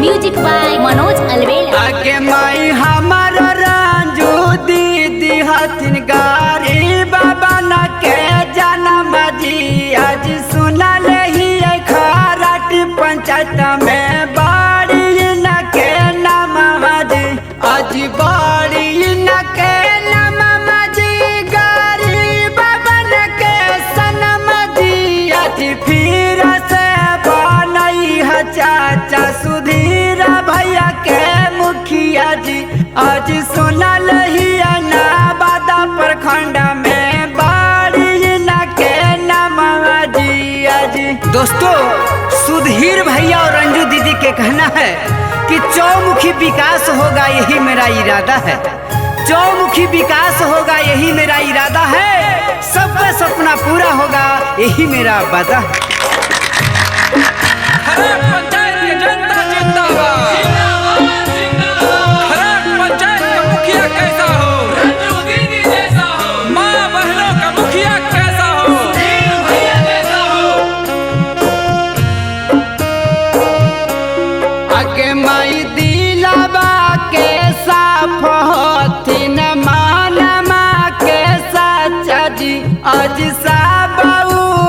Music by Manoj अलवेला। आगे माई हमार रंजू दीदी हथिन गारी बाबा न के जन्म जी आज सुनल ही खराट पंचायत में बाड़ी न के नाम जी आज बाड़ी न के नाम जी गारी बाबा न के सनम जी आज फिर से बनई है चाचा सुधीर भैया के मुखिया जी आज सुनल ही नाबादा प्रखंड में बाड़ी न के नाम जी आज। दोस्तों, सुधीर भैया और रंजू दीदी के कहना है कि चौमुखी विकास होगा यही मेरा इरादा है, चौमुखी विकास होगा यही मेरा इरादा है, सबका सपना पूरा होगा यही मेरा वादा है। पंचायत की जनता जिंदाबाद, खराब पंचायत का मुखिया कैसा हो, रंजू दीदी जैसा हो, माँ बहनों का मुखिया कैसा हो, भैया जैसा हो। आगे माई दिलावा के साफ होथिन मानमा के सच्चा जी आज सब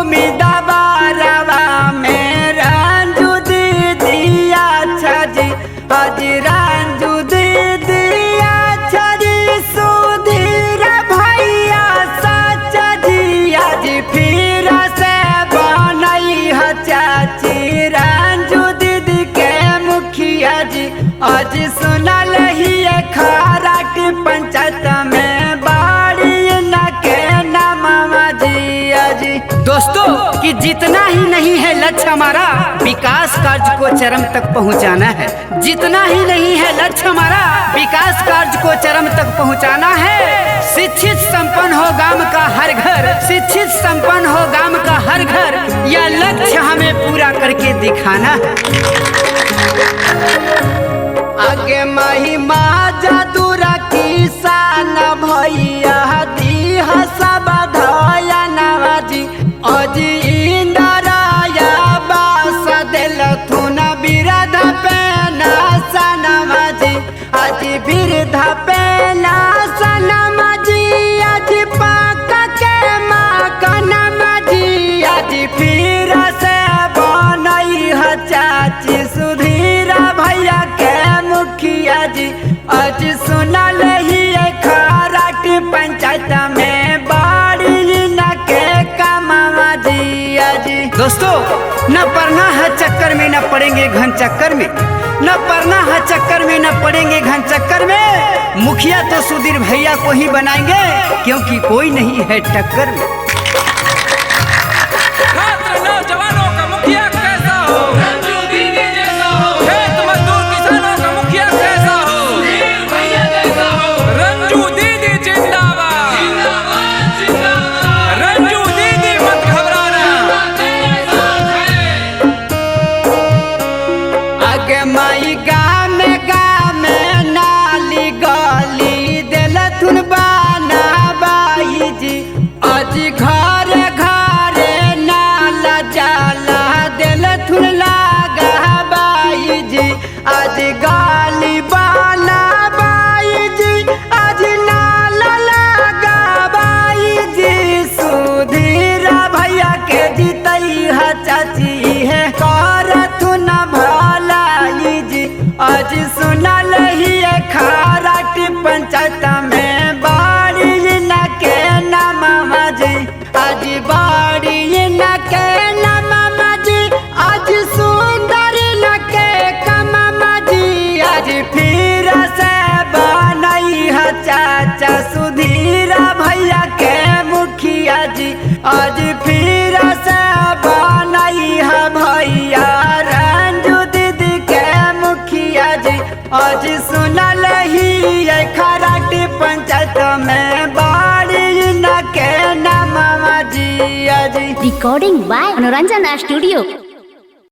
उम्मीदवारवा में रंजू दीदी अच्छा जी आज रंजू दीदी अच्छा जी सुधीर भैया सच्चा जी आज फिर से बनई है चाची रंजू दीदी के मुखिया जी आज सुनल ही खराट पंचायत में बाड़ी न के नाम जी आज। दोस्तों, कि जितना ही नहीं है लक्ष्य हमारा विकास कार्य को चरम तक पहुंचाना है, जितना ही नहीं है लक्ष्य हमारा विकास कार्य को चरम तक पहुंचाना है। शिक्षित संपन्न हो गांव का हर घर, शिक्षित संपन्न हो गांव का हर घर, यह लक्ष्य हमें पूरा करके दिखाना है। आगे महिमा जादूरा किसान भैया दी सब धया नवाजी आज इंदराया बास दिल थुन बिरध पे नवाजी आज बिरध पे नवाजी आज पाक के माजी आज फिर से बनई है चाची सुधीर भैया के मुखिया जी आज सुनल ही खराट पंचायत में बाड़ी न के कमावा जी आज। दोस्तों, न पड़ना है चक्कर में, न पड़ेंगे घन चक्कर में, न पड़ना है चक्कर में, न पड़ेंगे घन चक्कर में। मुखिया तो सुधीर भैया को ही बनाएंगे क्योंकि कोई नहीं है टक्कर में। छात्र नौजवानों का मुखिया कैसा हो, रंजू दीदी जैसा हो, खेत मजदूर किसानों का मुखिया कैसा हो, भैया जैसा हो, रंजू दीदी जिंदाबाद, रंजू दीदी मत घबराना। आगे माई गाँव में नाली गली दिल थुन बाना बाई जी आज घर घर नाला जाला दिल थुन लागा बाई जी आज गाली बाला बाई जी आज नाला लागा बाई जी सुधीर भैया के जीतई है चाची है कर थुन भलाई जी आज सुनल ही खराट पंचायत में बाड़ी न के नाम जी आज बाड़ी न के नाम जी आज सुंदर न के कमाम जी आज फिर से बनई है चाचा सुधीर भैया के मुखिया जी आज फिर से बनई है भैया रंजू दीदी के मुखिया जी आज सुनल ही खराट पंचायत में बाड़ी न के नाम जी आज। रिकॉर्डिंग बाय मनोरंजन स्टूडियो।